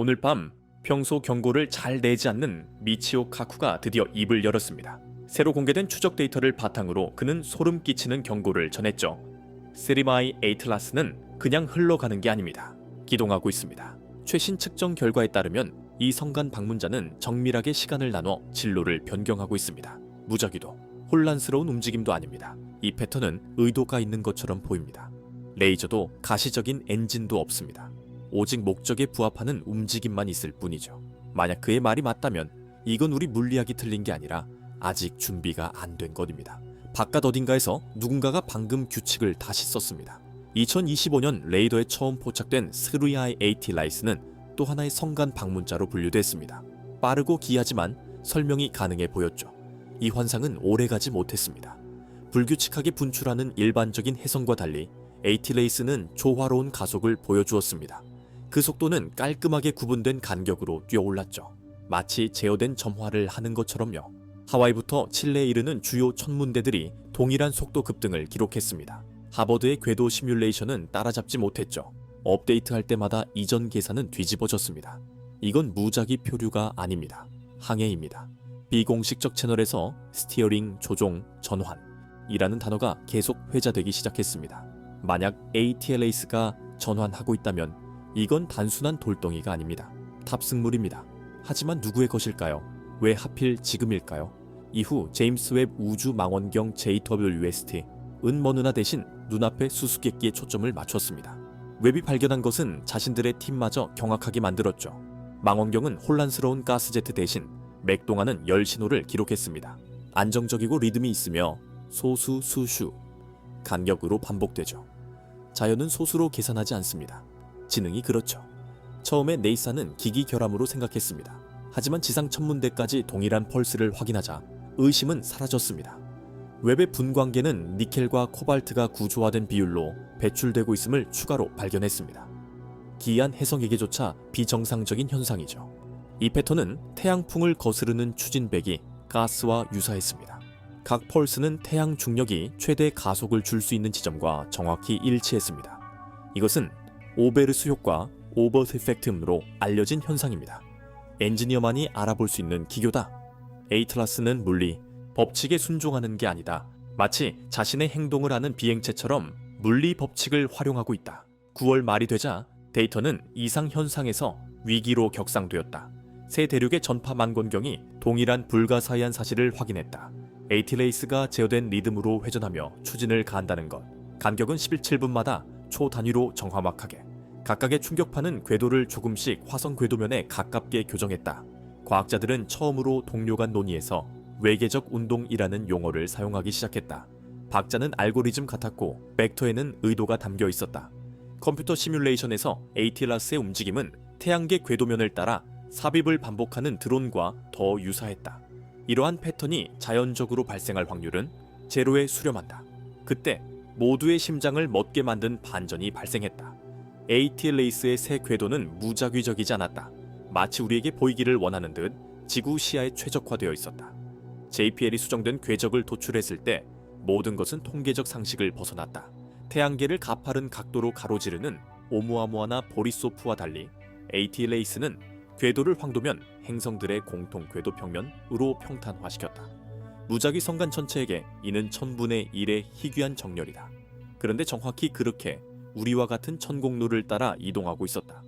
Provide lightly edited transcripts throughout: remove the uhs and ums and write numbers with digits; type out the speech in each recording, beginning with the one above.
오늘 밤 평소 경고를 잘 내지 않는 미치오 카쿠가 드디어 입을 열었습니다. 새로 공개된 추적 데이터를 바탕으로 그는 소름 끼치는 경고를 전했죠. 세리마이 에이틀라스는 그냥 흘러가는 게 아닙니다. 기동하고 있습니다. 최신 측정 결과에 따르면 이 성간 방문자는 정밀하게 시간을 나눠 진로를 변경하고 있습니다. 무작위도 혼란스러운 움직임도 아닙니다. 이 패턴은 의도가 있는 것처럼 보입니다. 레이저도 가시적인 엔진도 없습니다. 오직 목적에 부합하는 움직임만 있을 뿐이죠. 만약 그의 말이 맞다면 이건 우리 물리학이 틀린 게 아니라 아직 준비가 안 된 것입니다. 바깥 어딘가에서 누군가가 방금 규칙을 다시 썼습니다. 2025년 레이더에 처음 포착된 스루야이 에이틸라이스는 또 하나의 성간 방문자로 분류됐습니다. 빠르고 기이하지만 설명이 가능해 보였죠. 이 환상은 오래가지 못했습니다. 불규칙하게 분출하는 일반적인 혜성과 달리 에이틸레이스는 조화로운 가속을 보여주었습니다. 그 속도는 깔끔하게 구분된 간격으로 뛰어올랐죠. 마치 제어된 점화를 하는 것처럼요. 하와이부터 칠레에 이르는 주요 천문대들이 동일한 속도 급등을 기록했습니다. 하버드의 궤도 시뮬레이션은 따라잡지 못했죠. 업데이트할 때마다 이전 계산은 뒤집어졌습니다. 이건 무작위 표류가 아닙니다. 항해입니다. 비공식적 채널에서 스티어링, 조종, 전환이라는 단어가 계속 회자되기 시작했습니다. 만약 ATLAS가 전환하고 있다면 이건 단순한 돌덩이가 아닙니다. 탑승물입니다. 하지만 누구의 것일까요? 왜 하필 지금일까요? 이후 제임스 웹 우주 망원경 JWST은 먼 은하 대신 눈앞의 수수께끼에 초점을 맞췄습니다. 웹이 발견한 것은 자신들의 팀마저 경악하게 만들었죠. 망원경은 혼란스러운 가스제트 대신 맥동하는 열 신호를 기록했습니다. 안정적이고 리듬이 있으며 소수, 수슈, 간격으로 반복되죠. 자연은 소수로 계산하지 않습니다. 지능이 그렇죠. 처음에 네이사는 기기 결함으로 생각했습니다. 하지만 지상 천문대까지 동일한 펄스를 확인하자 의심은 사라졌습니다. 웹의 분광계는 니켈과 코발트가 구조화된 비율로 배출되고 있음을 추가로 발견했습니다. 기이한 해성에게조차 비정상적인 현상이죠. 이 패턴은 태양풍을 거스르는 추진백이 가스와 유사했습니다. 각 펄스는 태양 중력이 최대 가속을 줄 수 있는 지점과 정확히 일치했습니다. 이것은 오베르스 효과, 오버스 이펙트로 알려진 현상입니다. 엔지니어만이 알아볼 수 있는 기교다. 에이틀라스는 물리, 법칙에 순종하는 게 아니다. 마치 자신의 행동을 하는 비행체처럼 물리 법칙을 활용하고 있다. 9월 말이 되자 데이터는 이상 현상에서 위기로 격상되었다. 새 대륙의 전파 망원경이 동일한 불가사의한 사실을 확인했다. 에이틸레이스가 제어된 리듬으로 회전하며 추진을 가한다는 것. 간격은 11.7분마다 초 단위로 정확하게. 각각의 충격파는 궤도를 조금씩 화성 궤도면에 가깝게 교정했다. 과학자들은 처음으로 동료 간 논의에서 외계적 운동이라는 용어를 사용하기 시작했다. 박자는 알고리즘 같았고 벡터에는 의도가 담겨 있었다. 컴퓨터 시뮬레이션에서 에이틸라스의 움직임은 태양계 궤도면을 따라 삽입을 반복하는 드론과 더 유사했다. 이러한 패턴이 자연적으로 발생할 확률은 제로에 수렴한다. 그때 모두의 심장을 멎게 만든 반전이 발생했다. ATLAS의 새 궤도는 무작위적이지 않았다. 마치 우리에게 보이기를 원하는 듯 지구 시야에 최적화되어 있었다. JPL이 수정된 궤적을 도출했을 때 모든 것은 통계적 상식을 벗어났다. 태양계를 가파른 각도로 가로지르는 오umu아무아나 보리소프와 달리 ATLAS는 궤도를 황도면 행성들의 공통 궤도 평면으로 평탄화시켰다. 무작위 성간 전체에게 이는 1000분의 1의 희귀한 정렬이다. 그런데 정확히 그렇게 우리와 같은 천공로를 따라 이동하고 있었다.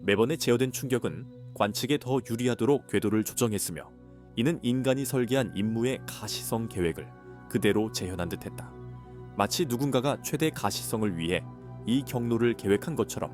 매번의 제어된 충격은 관측에 더 유리하도록 궤도를 조정했으며 이는 인간이 설계한 임무의 가시성 계획을 그대로 재현한 듯했다. 마치 누군가가 최대 가시성을 위해 이 경로를 계획한 것처럼.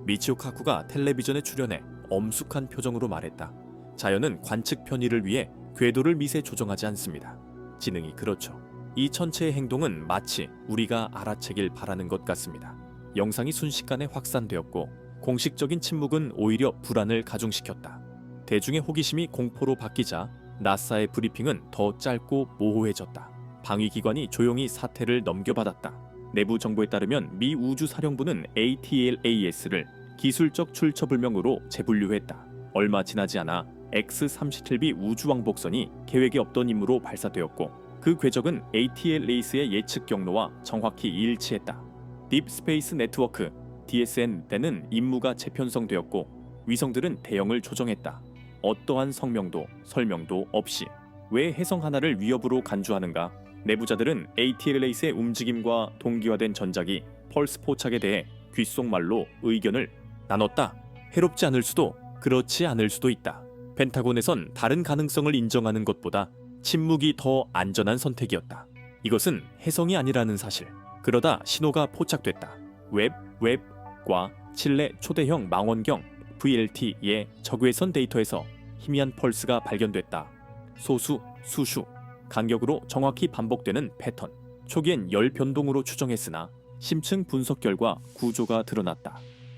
미치오 카쿠가 텔레비전에 출연해 엄숙한 표정으로 말했다. 자연은 관측 편의를 위해 궤도를 미세 조정하지 않습니다. 지능이 그렇죠. 이 천체의 행동은 마치 우리가 알아채길 바라는 것 같습니다. 영상이 순식간에 확산되었고 공식적인 침묵은 오히려 불안을 가중시켰다. 대중의 호기심이 공포로 바뀌자 나사의 브리핑은 더 짧고 모호해졌다. 방위기관이 조용히 사태를 넘겨받았다. 내부 정보에 따르면 미 우주사령부는 ATLAS를 기술적 출처불명으로 재분류했다. 얼마 지나지 않아 X-37B 우주왕복선이 계획에 없던 임무로 발사되었고 그 궤적은 ATLAS의 예측 경로와 정확히 일치했다. 딥스페이스 네트워크 DSN 때는 임무가 재편성되었고 위성들은 대형을 조정했다. 어떠한 성명도 설명도 없이. 왜 해성 하나를 위협으로 간주하는가? 내부자들은 ATLAS의 움직임과 동기화된 전작이 펄스 포착에 대해 귓속말로 의견을 나눴다. 해롭지 않을 수도 그렇지 않을 수도 있다. 펜타곤에선 다른 가능성을 인정하는 것보다 침묵이 더 안전한 선택이었다. 이것은 해성이 아니라는 사실. 그러다 신호가 포착됐다. 웹과 칠레 초대형 망원경 VLT의 적외선 데이터에서 희미한 펄스가 발견됐다. 소수, 수슈, 간격으로 정확히 반복되는 패턴. 초기엔 열 변동으로 추정했으나 심층 분석 결과 구조가 드러났다.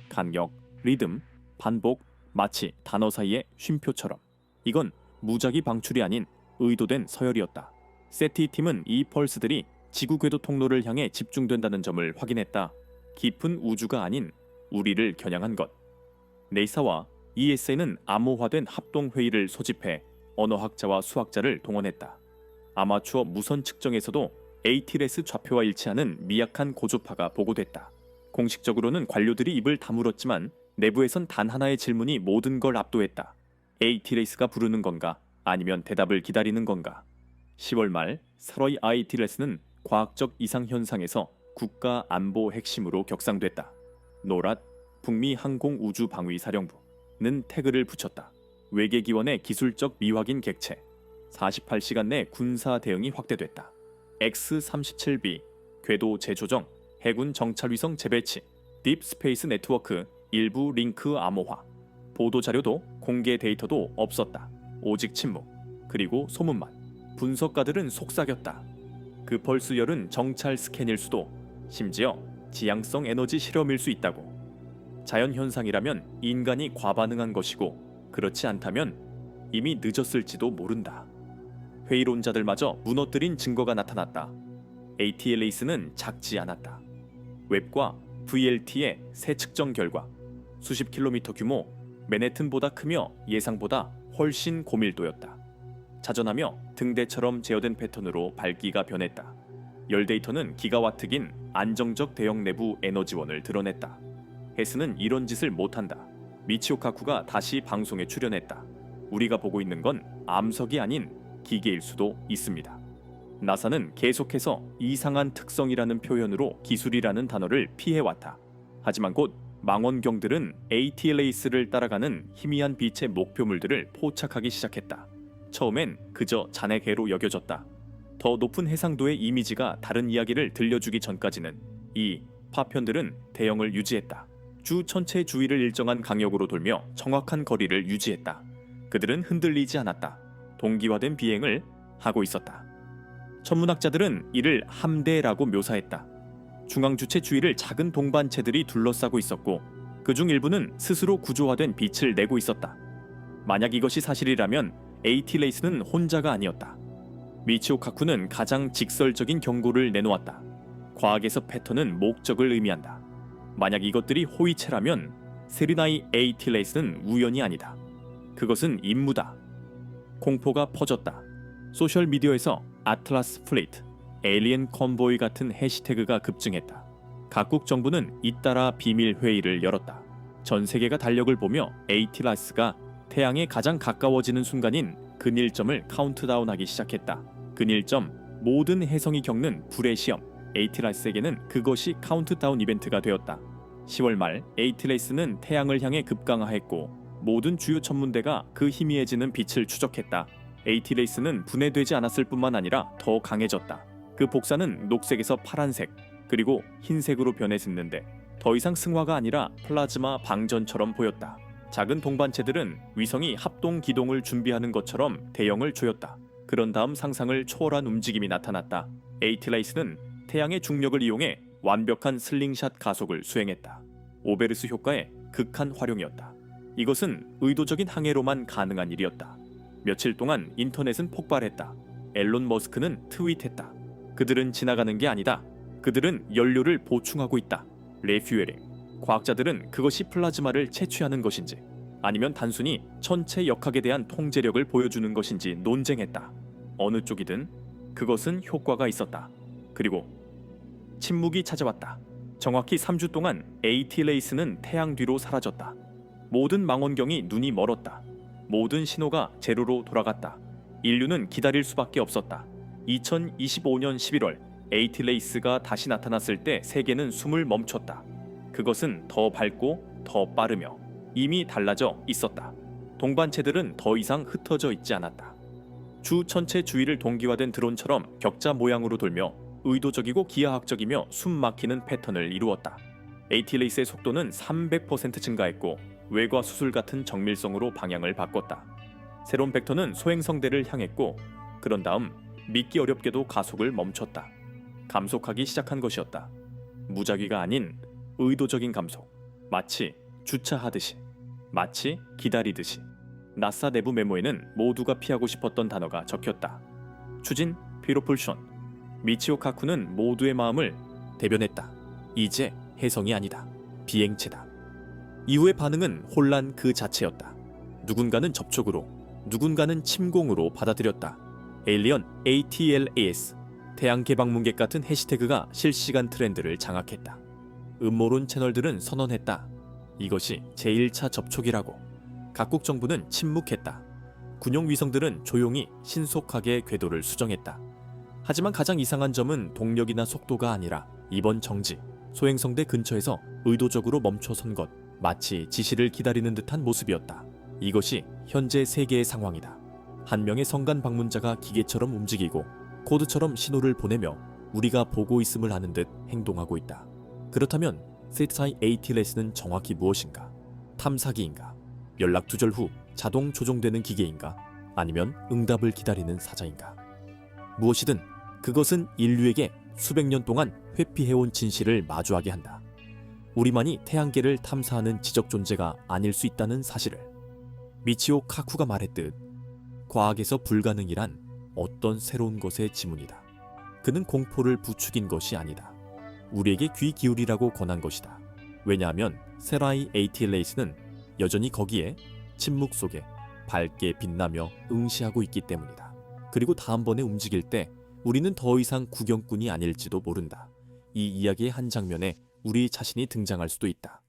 간격, 리듬, 반복, 마치 단어 사이의 쉼표처럼. 이건 무작위 방출이 아닌 의도된 서열이었다. 세티 팀은 이 펄스들이 지구 궤도 통로를 향해 집중된다는 점을 확인했다. 깊은 우주가 아닌 우리를 겨냥한 것. 네이사와 ESA는 암호화된 합동회의를 소집해 언어학자와 수학자를 동원했다. 아마추어 무선 측정에서도 ATLAS 좌표와 일치하는 미약한 고조파가 보고됐다. 공식적으로는 관료들이 입을 다물었지만 내부에선 단 하나의 질문이 모든 걸 압도했다. ATLAS가 부르는 건가? 아니면 대답을 기다리는 건가? 10월 말 사러이 ATLAS는 과학적 이상 현상에서 국가 안보 핵심으로 격상됐다. 노랏 북미 항공우주방위사령부는 태그를 붙였다. 외계기원의 기술적 미확인 객체. 48시간 내 군사 대응이 확대됐다. X-37B 궤도 재조정, 해군 정찰위성 재배치, 딥스페이스 네트워크 일부 링크 암호화. 보도자료도 공개 데이터도 없었다. 오직 침묵, 그리고 소문만. 분석가들은 속삭였다. 그 펄스열은 정찰 스캔일 수도, 심지어 지향성 에너지 실험일 수 있다고. 자연현상이라면 인간이 과반응한 것이고 그렇지 않다면 이미 늦었을지도 모른다. 회의론자들마저 무너뜨린 증거가 나타났다. ATLAS는 작지 않았다. 웹과 VLT의 새 측정 결과 수십 킬로미터 규모, 맨해튼보다 크며 예상보다 훨씬 고밀도였다. 자전하며 등대처럼 제어된 패턴으로 밝기가 변했다. 열 데이터는 기가와트긴 안정적 대형 내부 에너지원을 드러냈다. 헤스는 이런 짓을 못한다. 미치오 카쿠가 다시 방송에 출연했다. 우리가 보고 있는 건 암석이 아닌 기계일 수도 있습니다. 나사는 계속해서 이상한 특성이라는 표현으로 기술이라는 단어를 피해왔다. 하지만 곧 망원경들은 ATLAS를 따라가는 희미한 빛의 목표물들을 포착하기 시작했다. 처음엔 그저 잔해계로 여겨졌다. 더 높은 해상도의 이미지가 다른 이야기를 들려주기 전까지는 이 파편들은 대형을 유지했다. 주 전체의 주위를 일정한 강역으로 돌며 정확한 거리를 유지했다. 그들은 흔들리지 않았다. 동기화된 비행을 하고 있었다. 천문학자들은 이를 함대라고 묘사했다. 중앙주체 주위를 작은 동반체들이 둘러싸고 있었고 그중 일부는 스스로 구조화된 빛을 내고 있었다. 만약 이것이 사실이라면 ATLAS는 혼자가 아니었다. 미치오 카쿠는 가장 직설적인 경고를 내놓았다. 과학에서 패턴은 목적을 의미한다. 만약 이것들이 호위체라면 세리나이 ATLAS는 우연이 아니다. 그것은 임무다. 공포가 퍼졌다. 소셜미디어에서 아틀라스 플리트, 에일리언 컨보이 같은 해시태그가 급증했다. 각국 정부는 잇따라 비밀 회의를 열었다. 전 세계가 달력을 보며 ATLAS가 태양에 가장 가까워지는 순간인 근일점을 카운트다운하기 시작했다. 근일점, 모든 해성이 겪는 불의 시험. ATLAS에게는 그것이 카운트다운 이벤트가 되었다. 10월 말 ATLAS는 태양을 향해 급강하했고 모든 주요 천문대가 그 희미해지는 빛을 추적했다. ATLAS는 분해되지 않았을 뿐만 아니라 더 강해졌다. 그 복사는 녹색에서 파란색, 그리고 흰색으로 변했었는데 더 이상 승화가 아니라 플라즈마 방전처럼 보였다. 작은 동반체들은 위성이 합동 기동을 준비하는 것처럼 대형을 조였다. 그런 다음 상상을 초월한 움직임이 나타났다. ATLAS는 태양의 중력을 이용해 완벽한 슬링샷 가속을 수행했다. 오베르스 효과의 극한 활용이었다. 이것은 의도적인 항해로만 가능한 일이었다. 며칠 동안 인터넷은 폭발했다. 앨런 머스크는 트윗했다. 그들은 지나가는 게 아니다. 그들은 연료를 보충하고 있다. 레퓨에링. 과학자들은 그것이 플라즈마를 채취하는 것인지 아니면 단순히 천체 역학에 대한 통제력을 보여주는 것인지 논쟁했다. 어느 쪽이든 그것은 효과가 있었다. 그리고 침묵이 찾아왔다. 정확히 3주 동안 ATLAS는 태양 뒤로 사라졌다. 모든 망원경이 눈이 멀었다. 모든 신호가 제로로 돌아갔다. 인류는 기다릴 수밖에 없었다. 2025년 11월 에이틸레이스가 다시 나타났을 때 세계는 숨을 멈췄다. 그것은 더 밝고 더 빠르며 이미 달라져 있었다. 동반체들은 더 이상 흩어져 있지 않았다. 주 전체 주위를 동기화된 드론처럼 격자 모양으로 돌며 의도적이고 기하학적이며 숨막히는 패턴을 이루었다. 에이틸레이스의 속도는 300% 증가했고 외과 수술 같은 정밀성으로 방향을 바꿨다. 새로운 벡터는 소행성대를 향했고 그런 다음 믿기 어렵게도 가속을 멈췄다. 감속하기 시작한 것이었다. 무작위가 아닌 의도적인 감속. 마치 주차하듯이, 마치 기다리듯이. 나사 내부 메모에는 모두가 피하고 싶었던 단어가 적혔다. 추진, 피로풀션. 미치오 카쿠는 모두의 마음을 대변했다. 이제 혜성이 아니다. 비행체다. 이후의 반응은 혼란 그 자체였다. 누군가는 접촉으로, 누군가는 침공으로 받아들였다. 에일리언 ATLAS, 태양 개방문객 같은 해시태그가 실시간 트렌드를 장악했다. 음모론 채널들은 선언했다. 이것이 제1차 접촉이라고. 각국 정부는 침묵했다. 군용 위성들은 조용히 신속하게 궤도를 수정했다. 하지만 가장 이상한 점은 동력이나 속도가 아니라 이번 정지, 소행성대 근처에서 의도적으로 멈춰선 것, 마치 지시를 기다리는 듯한 모습이었다. 이것이 현재 세계의 상황이다. 한 명의 성간 방문자가 기계처럼 움직이고 코드처럼 신호를 보내며 우리가 보고 있음을 아는 듯 행동하고 있다. 그렇다면 세트사이 ATLS는 정확히 무엇인가? 탐사기인가? 연락 두절 후 자동 조종되는 기계인가? 아니면 응답을 기다리는 사자인가? 무엇이든 그것은 인류에게 수백 년 동안 회피해온 진실을 마주하게 한다. 우리만이 태양계를 탐사하는 지적 존재가 아닐 수 있다는 사실을. 미치오 카쿠가 말했듯 과학에서 불가능이란 어떤 새로운 것의 지문이다. 그는 공포를 부추긴 것이 아니다. 우리에게 귀 기울이라고 권한 것이다. 왜냐하면 세라이 ATLAS는 여전히 거기에 침묵 속에 밝게 빛나며 응시하고 있기 때문이다. 그리고 다음번에 움직일 때 우리는 더 이상 구경꾼이 아닐지도 모른다. 이 이야기의 한 장면에 우리 자신이 등장할 수도 있다.